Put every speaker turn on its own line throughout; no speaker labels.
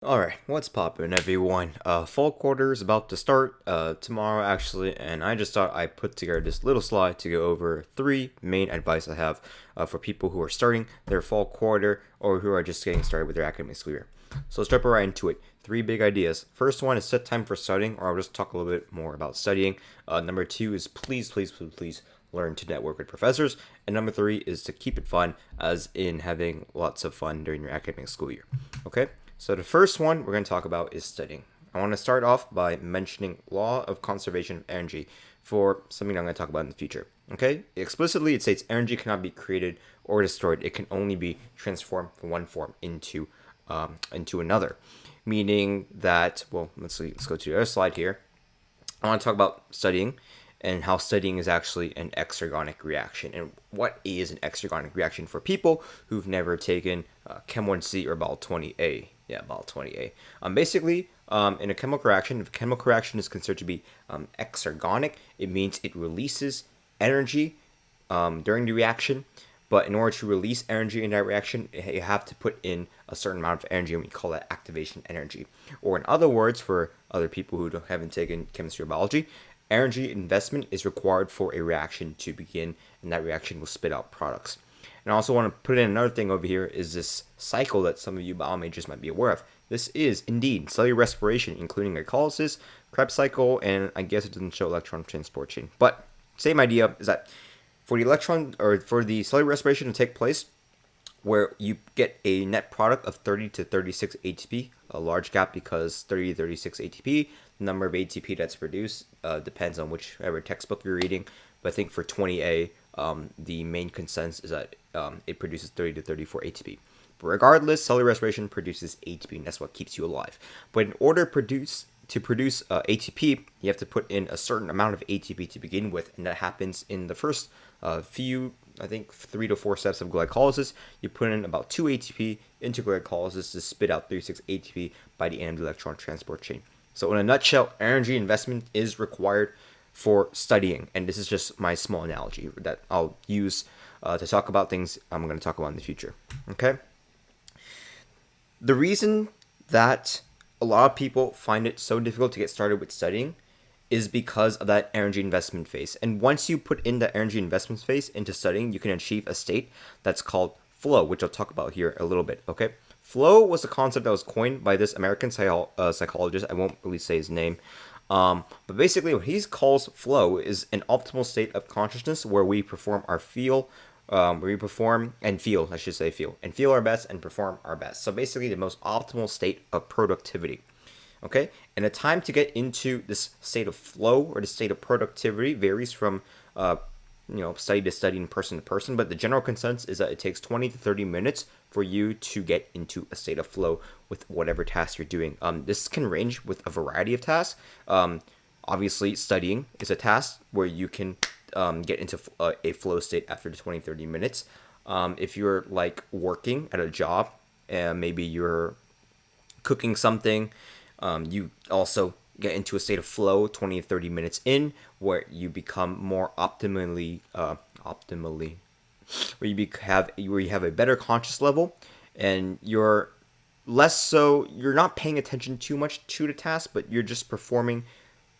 Alright, what's poppin' everyone? Fall quarter is about to start, tomorrow actually, and I just thought I'd put together this little slide to go over three main advice I have for people who are starting their fall quarter or who are just getting started with their academic school year. So let's jump right into it. Three big ideas. First one is set time for studying, or I'll just talk a little bit more about studying. Number two is please learn to network with professors. And number three is to keep it fun, as in having lots of fun during your academic school year. Okay? So the first one we're going to talk about is studying. I want to start off by mentioning law of conservation of energy for something I'm going to talk about in the future. Okay? Explicitly, it states energy cannot be created or destroyed. It can only be transformed from one form into another. Meaning that, well, let's go to the other slide here. I want to talk about studying and how studying is actually an exergonic reaction. And what is an exergonic reaction for people who've never taken Chem 1C or Bal 20A? Yeah, Bal 20A. Basically, in a chemical reaction, if a chemical reaction is considered to be exergonic, it means it releases energy during the reaction. But in order to release energy in that reaction, you have to put in a certain amount of energy, and we call that activation energy. Or in other words, for other people who haven't taken chemistry or biology, energy investment is required for a reaction to begin, and that reaction will spit out products. And I also want to put in another thing over here is this cycle that some of you bio majors might be aware of. This is indeed cellular respiration, including glycolysis, Krebs cycle, and I guess it doesn't show electron transport chain. But same idea is that for the electron or for the cellular respiration to take place, where you get a net product of 30 to 36 ATP, a large gap because 30 to 36 ATP, the number of ATP that's produced depends on whichever textbook you're reading. But I think for 20A, the main consensus is that it produces 30 to 34 ATP. But regardless, cellular respiration produces ATP, and that's what keeps you alive. But in order to produce ATP, you have to put in a certain amount of ATP to begin with, and that happens in the first few, I think, 3 to 4 steps of glycolysis. You put in about 2 ATP into glycolysis to spit out 36 ATP by the end of the electron transport chain. So in a nutshell, energy investment is required for studying, and this is just my small analogy that I'll use to talk about things I'm going to talk about in the future. Okay? The reason that a lot of people find it so difficult to get started with studying is because of that energy investment phase. And once you put in the energy investment phase into studying, you can achieve a state that's called flow, which I'll talk about here a little bit, okay? Flow was a concept that was coined by this American psychologist. I won't really say his name. But basically, what he calls flow is an optimal state of consciousness where we perform our feel, where we perform and feel, I should say feel, and feel our best and perform our best. So basically, the most optimal state of productivity. Okay, and the time to get into this state of flow or the state of productivity varies from study to study and person to person, but the general consensus is that it takes 20 to 30 minutes for you to get into a state of flow with whatever task you're doing. This can range with a variety of tasks. Obviously, studying is a task where you can get into a flow state after the 20 30 minutes. If you're like working at a job and maybe you're cooking something, you also get into a state of flow 20 to 30 minutes in, where you become more optimally where you have a better conscious level, and you're not paying attention too much to the task, but you're just performing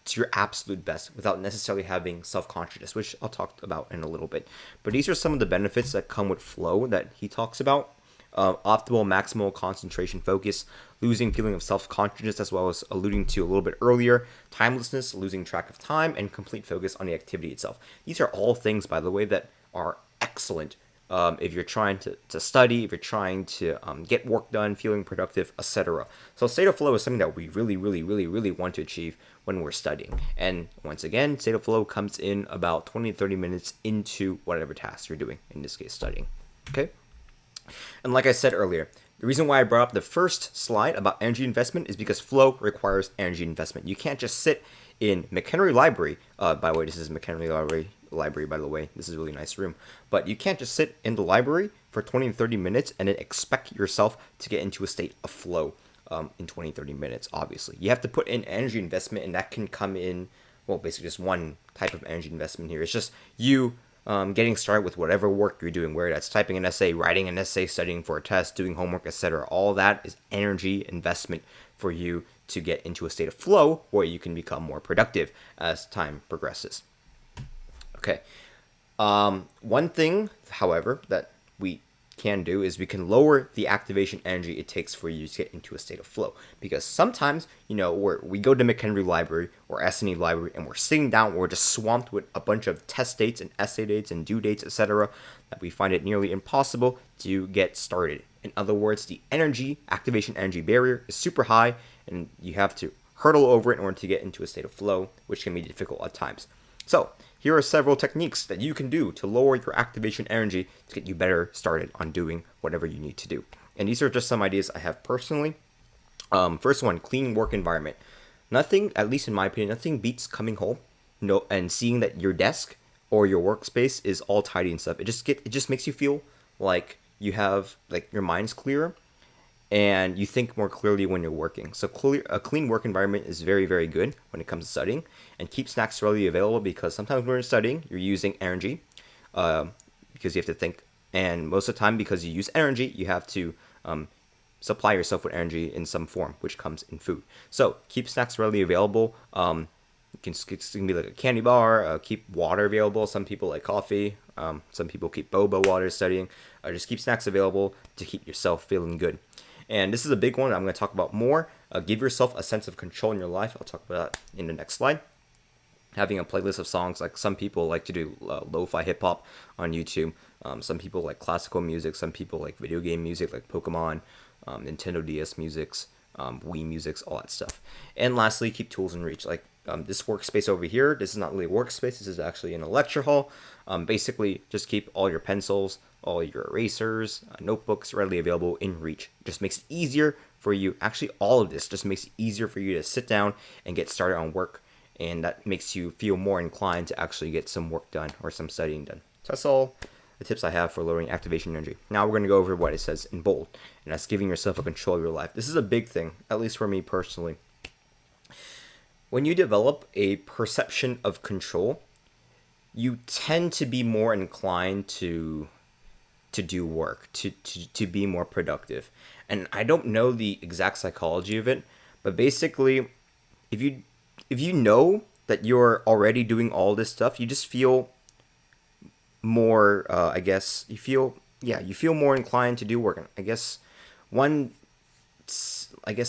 to your absolute best without necessarily having self-consciousness, which I'll talk about in a little bit. But these are some of the benefits that come with flow that he talks about. Optimal maximal concentration focus, losing feeling of self-consciousness, as well as alluding to a little bit earlier, timelessness, losing track of time, and complete focus on the activity itself. These are all things, by the way, that are excellent if you're trying to study, if you're trying to get work done, feeling productive, etc. So state of flow is something that we really want to achieve when we're studying. And once again, state of flow comes in about 20 to 30 minutes into whatever task you're doing, in this case studying. Okay? And like I said earlier, the reason why I brought up the first slide about energy investment is because flow requires energy investment. You can't just sit in McHenry Library. By the way, this is McHenry Library, by the way. This is a really nice room. But you can't just sit in the library for 20 to 30 minutes and then expect yourself to get into a state of flow in 20 to 30 minutes, obviously. You have to put in energy investment, and that can come in, well, basically just one type of energy investment here. It's just you getting started with whatever work you're doing, whether that's typing an essay, writing an essay, studying for a test, doing homework, etc. All that is energy investment for you to get into a state of flow where you can become more productive as time progresses. Okay. One thing, however, that we can do is we can lower the activation energy it takes for you to get into a state of flow. Because sometimes, we go to McHenry Library or SNE Library and we're sitting down, we're just swamped with a bunch of test dates and essay dates and due dates, etc., that we find it nearly impossible to get started. In other words, the activation energy barrier is super high and you have to hurdle over it in order to get into a state of flow, which can be difficult at times. So, here are several techniques that you can do to lower your activation energy to get you better started on doing whatever you need to do. And these are just some ideas I have personally. First one, clean work environment. Nothing, at least in my opinion, nothing beats coming home and seeing that your desk or your workspace is all tidy and stuff. It just makes you feel like you have, like, your mind's clearer and you think more clearly when you're working. So a clean work environment is very, very good when it comes to studying. And keep snacks readily available because sometimes when you're studying, you're using energy because you have to think. And most of the time, because you use energy, you have to supply yourself with energy in some form, which comes in food. So keep snacks readily available. It can be like a candy bar. Keep water available. Some people like coffee. Some people keep boba water studying. Just keep snacks available to keep yourself feeling good. And this is a big one I'm going to talk about more. Give yourself a sense of control in your life. I'll talk about that in the next slide. Having a playlist of songs, like some people like to do lo-fi hip-hop on YouTube. Some people like classical music. Some people like video game music like Pokemon, Nintendo DS musics, Wii musics, all that stuff. And lastly, keep tools in reach. Like this workspace over here, this is not really a workspace. This is actually in a lecture hall. Basically, just keep all your pencils, all your erasers, notebooks readily available in reach. Just makes it easier for you. Actually, all of this just makes it easier for you to sit down and get started on work. And that makes you feel more inclined to actually get some work done or some studying done. So that's all the tips I have for lowering activation energy. Now we're going to go over what it says in bold. And that's giving yourself a control of your life. This is a big thing, at least for me personally. When you develop a perception of control, you tend to be more inclined to do work, to be more productive. And I don't know the exact psychology of it, but basically, if you know that you're already doing all this stuff, you just feel more, you feel more inclined to do work. And I guess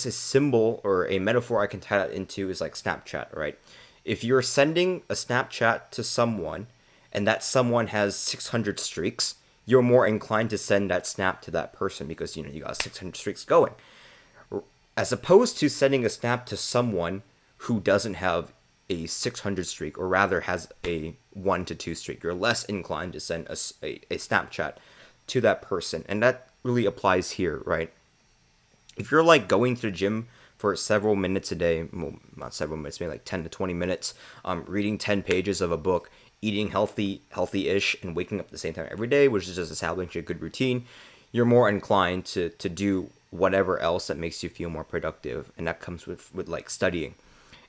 a symbol or a metaphor I can tie that into is like Snapchat, right? If you're sending a Snapchat to someone and that someone has 600 streaks, you're more inclined to send that snap to that person because, you got 600 streaks going. As opposed to sending a snap to someone who doesn't have a 600 streak, or rather has a 1 to 2 streak. You're less inclined to send a Snapchat to that person. And that really applies here, right? If you're like going to the gym for several minutes a day, well, not several minutes, maybe like 10 to 20 minutes, reading 10 pages of a book, eating healthy-ish, and waking up at the same time every day, which is just establishing a good routine, you're more inclined to do whatever else that makes you feel more productive. And that comes with like studying.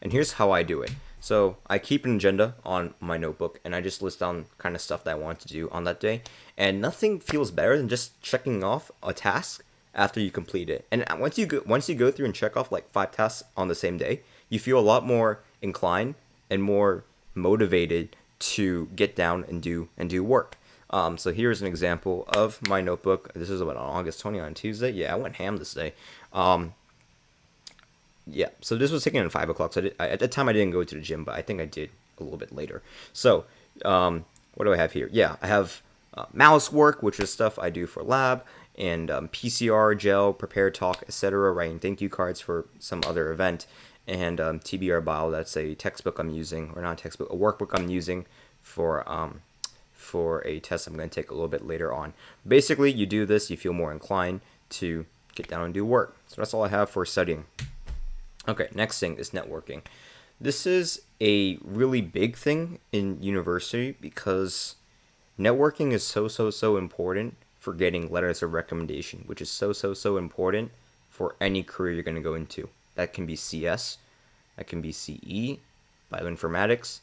And here's how I do it. So I keep an agenda on my notebook and I just list down kind of stuff that I want to do on that day. And nothing feels better than just checking off a task after you complete it. And once you go through and check off like 5 tasks on the same day, you feel a lot more inclined and more motivated to get down and do work. So here's an example of my notebook. This is about August 20 on Tuesday. Yeah, I went ham this day. Yeah, so this was taken at 5 o'clock. So at the time I didn't go to the gym, but I think I did a little bit later. So what do I have here? Yeah, I have mouse work, which is stuff I do for lab, and PCR, gel, prepare talk, etc. Writing thank you cards for some other event, and TBR Bio. That's a textbook I'm using, or not a textbook, a workbook I'm using for a test I'm going to take a little bit later on. Basically, you do this, you feel more inclined to get down and do work. So that's all I have for studying. Okay, next thing is networking. This is a really big thing in university because networking is so important for getting letters of recommendation, which is so important for any career you're going to go into. That can be CS, that can be CE, bioinformatics,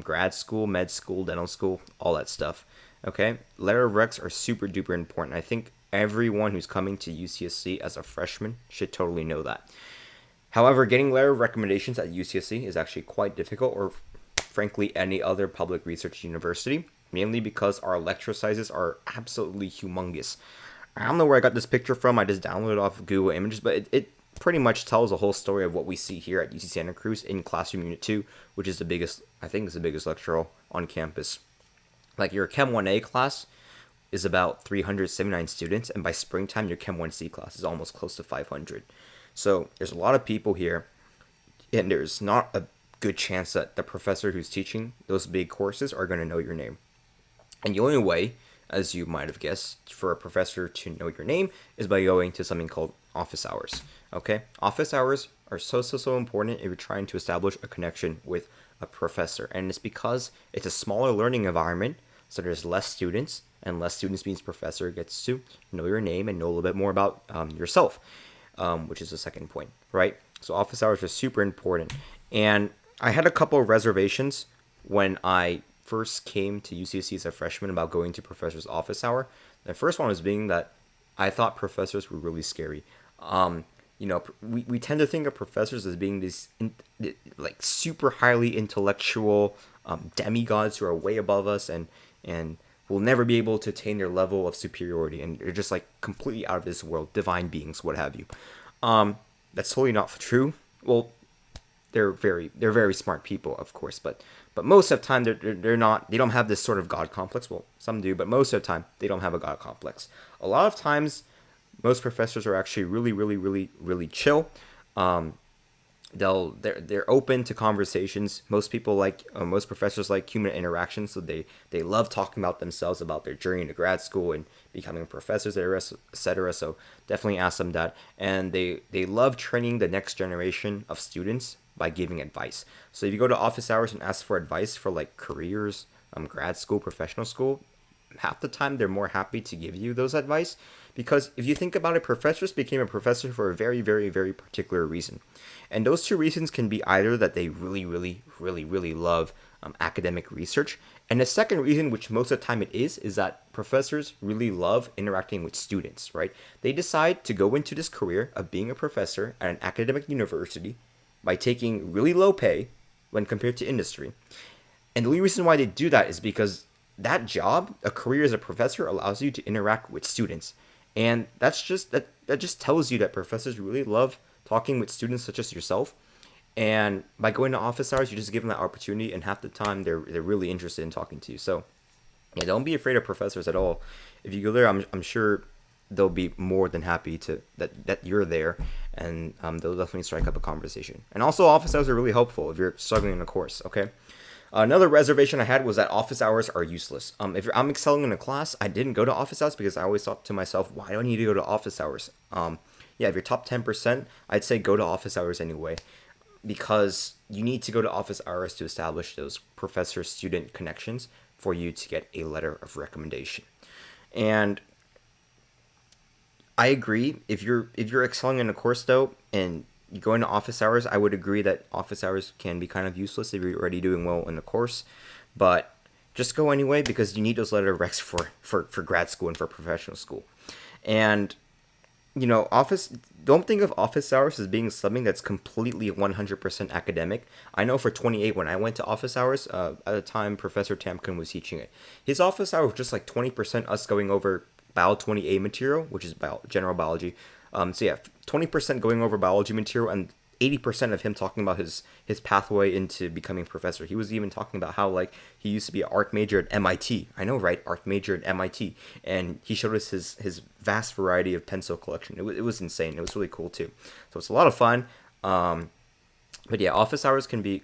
grad school, med school, dental school, all that stuff. Okay, letter of recs are super duper important. I think everyone who's coming to UCSC as a freshman should totally know that. However, getting letter of recommendations at UCSC is actually quite difficult, or frankly, any other public research university, mainly because our lecture sizes are absolutely humongous. I don't know where I got this picture from. I just downloaded it off of Google Images, but it pretty much tells the whole story of what we see here at UC Santa Cruz in Classroom Unit 2, which is the biggest, I think, is the biggest lecture hall on campus. Like your Chem 1A class is about 379 students, and by springtime, your Chem 1C class is almost close to 500. So there's a lot of people here, and there's not a good chance that the professor who's teaching those big courses are going to know your name. And the only way, as you might have guessed, for a professor to know your name is by going to something called office hours. Okay? Office hours are so important if you're trying to establish a connection with a professor. And it's because it's a smaller learning environment, so there's less students, and less students means professor gets to know your name and know a little bit more about yourself, which is the second point, right? So office hours are super important. And I had a couple of reservations when I first came to UCSC as a freshman about going to professor's office hour. The first one was being that I thought professors were really scary. We tend to think of professors as being these like super highly intellectual demigods who are way above us and will never be able to attain their level of superiority, and they're just like completely out of this world, divine beings, what have you. That's totally not true. Well, they're very smart people, of course, but most of the time they don't have this sort of god complex. Well, some do, but most of the time they don't have a god complex. A lot of times, most professors are actually really chill. They're open to conversations. Most professors like human interaction, so they love talking about themselves, about their journey to grad school and becoming professors, etc. So definitely ask them that. And they love training the next generation of students by giving advice. So if you go to office hours and ask for advice for like careers, grad school, professional school, half the time they're more happy to give you those advice, because if you think about it, professors became a professor for a very particular reason. And those two reasons can be either that they really love academic research, and the second reason, which most of the time it is that professors really love interacting with students, right? They decide to go into this career of being a professor at an academic university by taking really low pay when compared to industry. And the only reason why they do that is because that job, a career as a professor, allows you to interact with students. And that just tells you that professors really love talking with students such as yourself. And by going to office hours, you just give them that opportunity, and half the time they're really interested in talking to you. So yeah, don't be afraid of professors at all. If you go there, I'm sure they'll be more than happy to that you're there, and they'll definitely strike up a conversation. And also, office hours are really helpful if you're struggling in a course. Okay. Another reservation I had was that office hours are useless. If I'm excelling in a class, I didn't go to office hours because I always thought to myself, why do I need to go to office hours? If you're top 10%, I'd say go to office hours anyway, because you need to go to office hours to establish those professor-student connections for you to get a letter of recommendation. And I agree. If you're excelling in a course though, and you go into office hours, I would agree that office hours can be kind of useless if you're already doing well in the course. But just go anyway, because you need those letter of recs for grad school and for professional school. And don't think of office hours as being something that's completely 100% academic. I know for 28, when I went to office hours, at the time Professor Tamkin was teaching it, his office hour was just like 20% us going over Bio 20A material, which is general biology. 20% going over biology material, and 80% of him talking about his pathway into becoming a professor. He was even talking about how like he used to be an art major at MIT. I know, right? Art major at MIT. And he showed us his vast variety of pencil collection. It was insane. It was really cool too. So it's a lot of fun. But yeah, office hours can be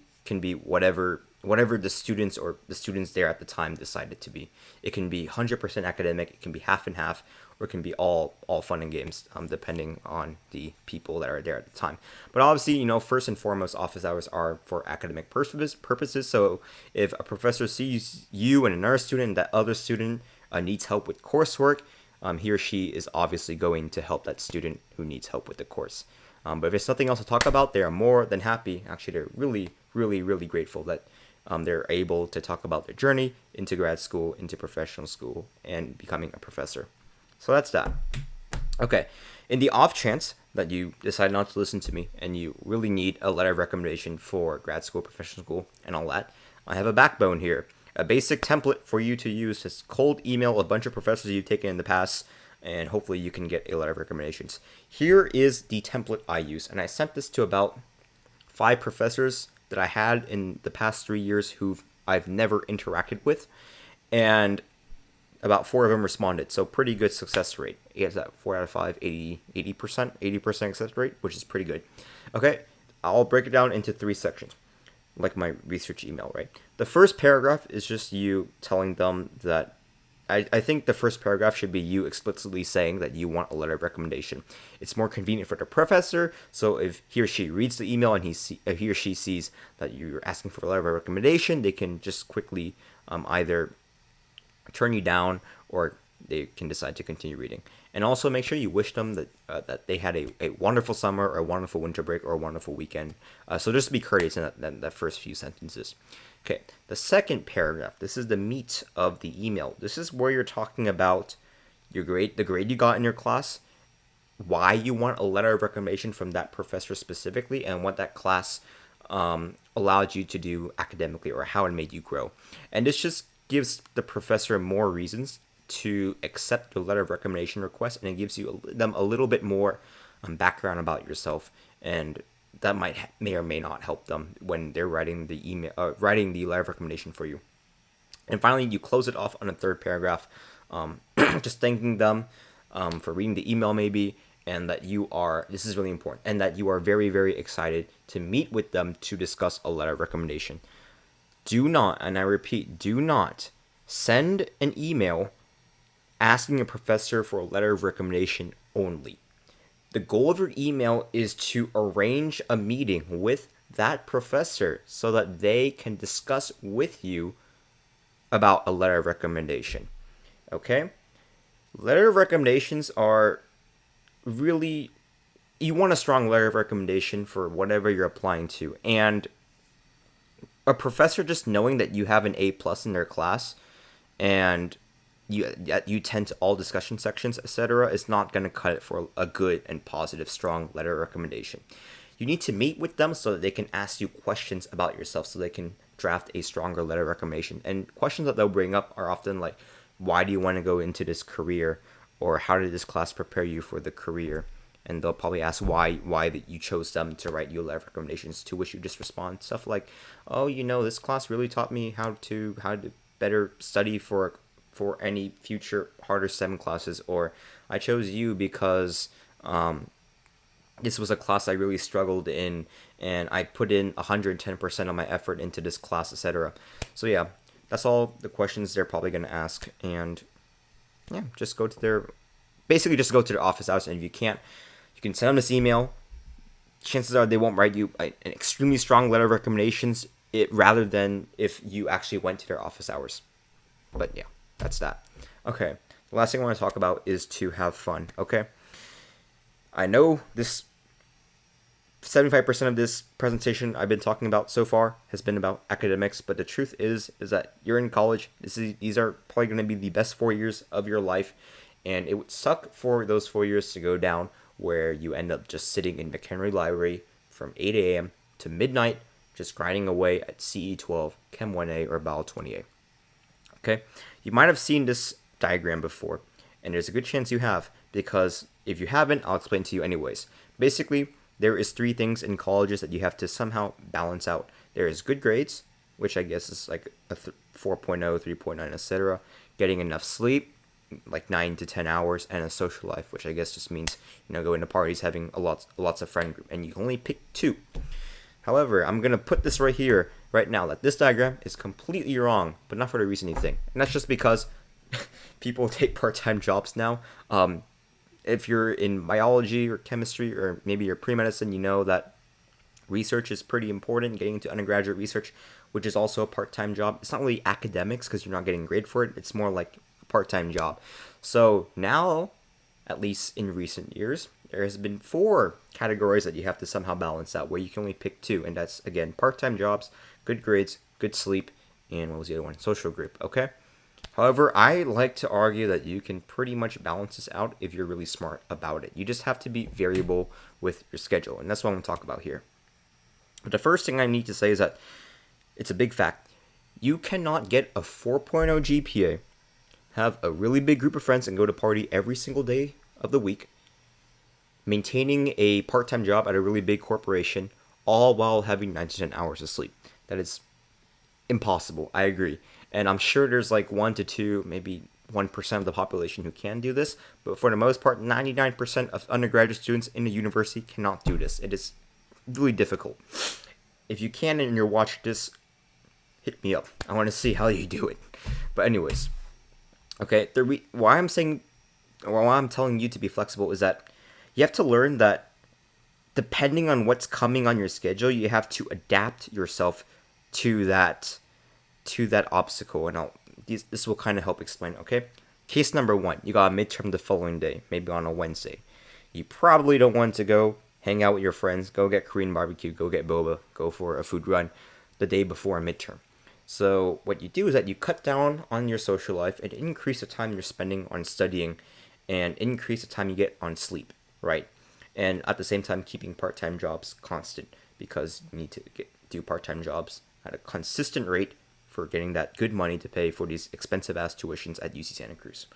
whatever the students there at the time decided to be. It can be 100% academic, it can be half and half, or it can be all fun and games, depending on the people that are there at the time. But obviously, first and foremost, office hours are for academic purposes. So if a professor sees you and another student, and that other student needs help with coursework, he or she is obviously going to help that student who needs help with the course. But if there's nothing else to talk about, they are more than happy. Actually, they're really grateful that they're able to talk about their journey into grad school, into professional school, and becoming a professor. So that's that. Okay, in the off chance that you decide not to listen to me and you really need a letter of recommendation for grad school, professional school, and all that, I have a backbone here. A basic template for you to use to cold email a bunch of professors you've taken in the past, and hopefully you can get a letter of recommendations. Here is the template I use, and I sent this to about 5 professors that I had in the past 3 years who I've never interacted with, and about 4 of them responded, so pretty good success rate. It's at 4 out of 5, 80% success rate, which is pretty good. Okay, I'll break it down into 3 sections, like my research email, right? The first paragraph is just you telling them that I think the first paragraph should be you explicitly saying that you want a letter of recommendation. It's more convenient for the professor, so if he or she reads the email and he or she sees that you're asking for a letter of recommendation, they can just quickly either turn you down or they can decide to continue reading. And also make sure you wish them that they had a wonderful summer or a wonderful winter break or a wonderful weekend. So just be courteous in that first few sentences. Okay, the second paragraph, this is the meat of the email. This is where you're talking about your grade, the grade you got in your class, why you want a letter of recommendation from that professor specifically, and what that class allowed you to do academically or how it made you grow. And this just gives the professor more reasons to accept the letter of recommendation request, and it gives them a little bit more background about yourself, and that may or may not help them when they're writing the writing the letter of recommendation for you. And finally, you close it off on a third paragraph, just thanking them for reading the email maybe, and that this is really important, and that you are very, very excited to meet with them to discuss a letter of recommendation. Do not, and I repeat, do not send an email asking a professor for a letter of recommendation only. The goal of your email is to arrange a meeting with that professor so that they can discuss with you about a letter of recommendation. Okay? Letter of recommendations are really, you want a strong letter of recommendation for whatever you're applying to. And a professor just knowing that you have an A+ in their class and you tend to all discussion sections, etc., is not going to cut it for a good and positive, strong letter of recommendation. You need to meet with them so that they can ask you questions about yourself, so they can draft a stronger letter of recommendation. And questions that they'll bring up are often like, why do you want to go into this career? Or how did this class prepare you for the career? And they'll probably ask why that you chose them to write you a letter of recommendations, to which you just respond stuff like, oh, this class really taught me how to better study for any future harder STEM classes, or I chose you because this was a class I really struggled in and I put in 110% of my effort into this class, etc. So yeah, that's all the questions they're probably going to ask. And yeah, just go to their office hours, and if you can't, you can send them this email. Chances are they won't write you an extremely strong letter of recommendations rather than if you actually went to their office hours. But yeah, that's that. Okay, the last thing I want to talk about is to have fun, okay? I know this 75% of this presentation I've been talking about so far has been about academics, but the truth is that you're in college. These are probably going to be the best 4 years of your life, and it would suck for those 4 years to go down where you end up just sitting in McHenry Library from 8 a.m. to midnight, just grinding away at CE12, Chem 1A, or Bio 28. Okay, you might have seen this diagram before, and there's a good chance you have, because if you haven't, I'll explain to you anyways. Basically, there is 3 things in colleges that you have to somehow balance out. There is good grades, which I guess is like a 4.0, 3.9, etc. Getting enough sleep, like 9 to 10 hours, and a social life, which I guess just means, going to parties, having lots of friend group, and you can only pick 2. However, I'm going to put this right here, right now, that this diagram is completely wrong, but not for the reason you think. And that's just because people take part-time jobs now. If you're in biology or chemistry, or maybe you're pre-medicine, you know that research is pretty important, getting into undergraduate research, which is also a part-time job. It's not really academics because you're not getting grade for it. It's more like a part-time job. So now, at least in recent years, there has been 4 categories that you have to somehow balance out, where you can only pick 2, and that's, again, part-time jobs, good grades, good sleep, and what was the other one? Social group. Okay. However, I like to argue that you can pretty much balance this out if you're really smart about it. You just have to be variable with your schedule, and that's what I'm going to talk about here. But the first thing I need to say is that it's a big fact. You cannot get a 4.0 GPA, have a really big group of friends, and go to party every single day of the week, maintaining a part-time job at a really big corporation, all while having 9 to 10 hours of sleep. That is impossible. I agree. And I'm sure there's like 1 to 2, maybe 1% of the population who can do this. But for the most part, 99% of undergraduate students in the university cannot do this. It is really difficult. If you can and you're watching this, hit me up. I want to see how you do it. But anyways, okay, why I'm telling you to be flexible is that you have to learn that depending on what's coming on your schedule, you have to adapt yourself to that obstacle. And this will kind of help explain, okay? Case number 1, you got a midterm the following day, maybe on a Wednesday. You probably don't want to go hang out with your friends, go get Korean barbecue, go get boba, go for a food run the day before a midterm. So what you do is that you cut down on your social life and increase the time you're spending on studying and increase the time you get on sleep, right? And at the same time, keeping part-time jobs constant because you need to do part-time jobs at a consistent rate for getting that good money to pay for these expensive-ass tuitions at UC Santa Cruz.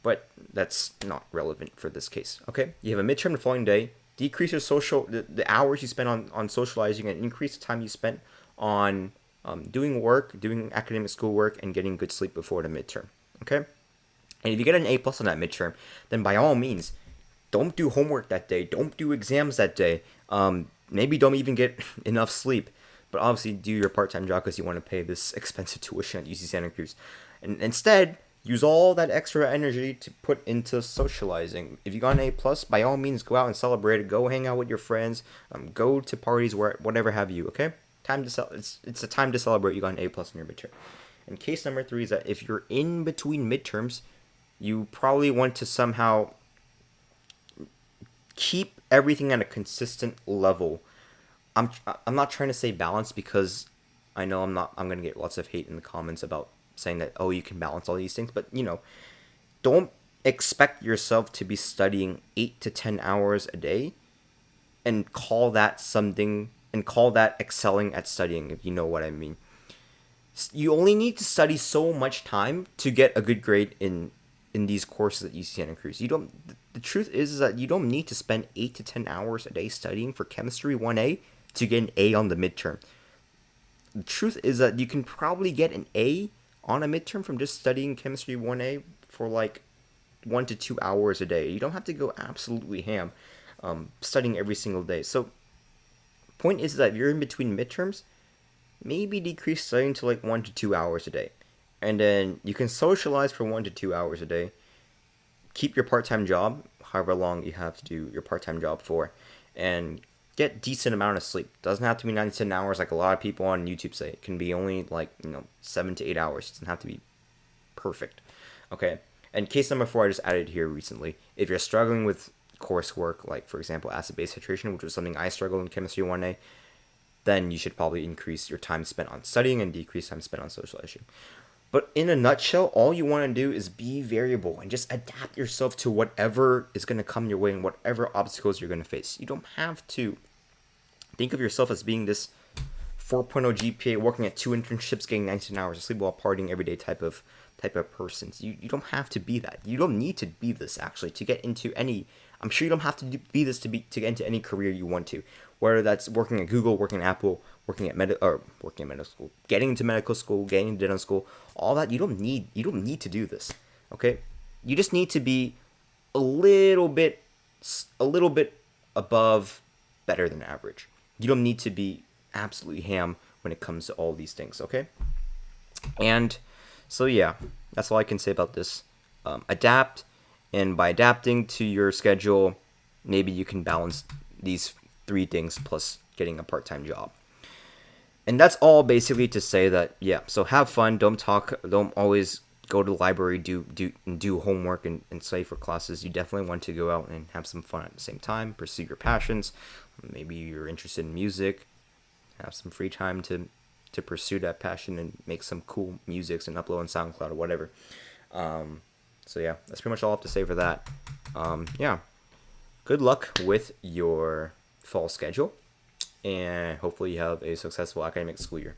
But that's not relevant for this case, okay? You have a midterm the following day, decrease your the hours you spend on socializing and increase the time you spend on doing work, doing academic schoolwork, and getting good sleep before the midterm, okay? And if you get an A+ on that midterm, then by all means, don't do homework that day, don't do exams that day, maybe don't even get enough sleep. But obviously do your part-time job because you want to pay this expensive tuition at UC Santa Cruz. And instead, use all that extra energy to put into socializing. If you got an A+, by all means, go out and celebrate it. Go hang out with your friends. Go to parties, whatever have you, okay? It's a time to celebrate you got an A+ in your midterm. And case number 3 is that if you're in between midterms, you probably want to somehow keep everything at a consistent level. I'm not trying to say balance because I know I'm going to get lots of hate in the comments about saying that, oh, you can balance all these things. But, don't expect yourself to be studying 8 to 10 hours a day and call that excelling at studying, if you know what I mean. You only need to study so much time to get a good grade in these courses at UC Santa Cruz. The truth is that you don't need to spend 8 to 10 hours a day studying for Chemistry 1A to get an A on the midterm. The truth is that you can probably get an A on a midterm from just studying Chemistry 1A for like 1 to 2 hours a day. You don't have to go absolutely ham studying every single day. So point is that if you're in between midterms, maybe decrease studying to like 1 to 2 hours a day. And then you can socialize for 1 to 2 hours a day. Keep your part-time job, however long you have to do your part-time job for, and get decent amount of sleep. Doesn't have to be 9 to 10 hours like a lot of people on YouTube say. It can be only like 7 to 8 hours. It doesn't have to be perfect. Okay. And case number 4 I just added here recently. If you're struggling with coursework, like for example acid-base titration, which was something I struggled in Chemistry 1A, then you should probably increase your time spent on studying and decrease time spent on socializing. But in a nutshell, all you want to do is be variable and just adapt yourself to whatever is going to come your way and whatever obstacles you're going to face. You don't have to think of yourself as being this 4.0 GPA, working at 2 internships, getting 19 hours of sleep while partying every day type of person. You don't have to be that. You don't need to be this actually to get into any. I'm sure you don't have to be this to get into any career you want to. Whether that's working at Google, working at Apple, working at medical school, getting into medical school, getting into dental school, all that, you don't need to do this. Okay? You just need to be a little bit above better than average. You don't need to be absolutely ham when it comes to all these things, okay? And so yeah, that's all I can say about this. Adapt, and by adapting to your schedule, maybe you can balance these 3 things plus getting a part-time job. And that's all basically to say that, yeah, so have fun, don't always go to the library, do homework and study for classes. You definitely want to go out and have some fun at the same time, pursue your passions. Maybe you're interested in music, have some free time to to pursue that passion and make some cool musics and upload on SoundCloud or whatever. So yeah, that's pretty much all I have to say for that. Yeah, good luck with your fall schedule, and hopefully you have a successful academic school year.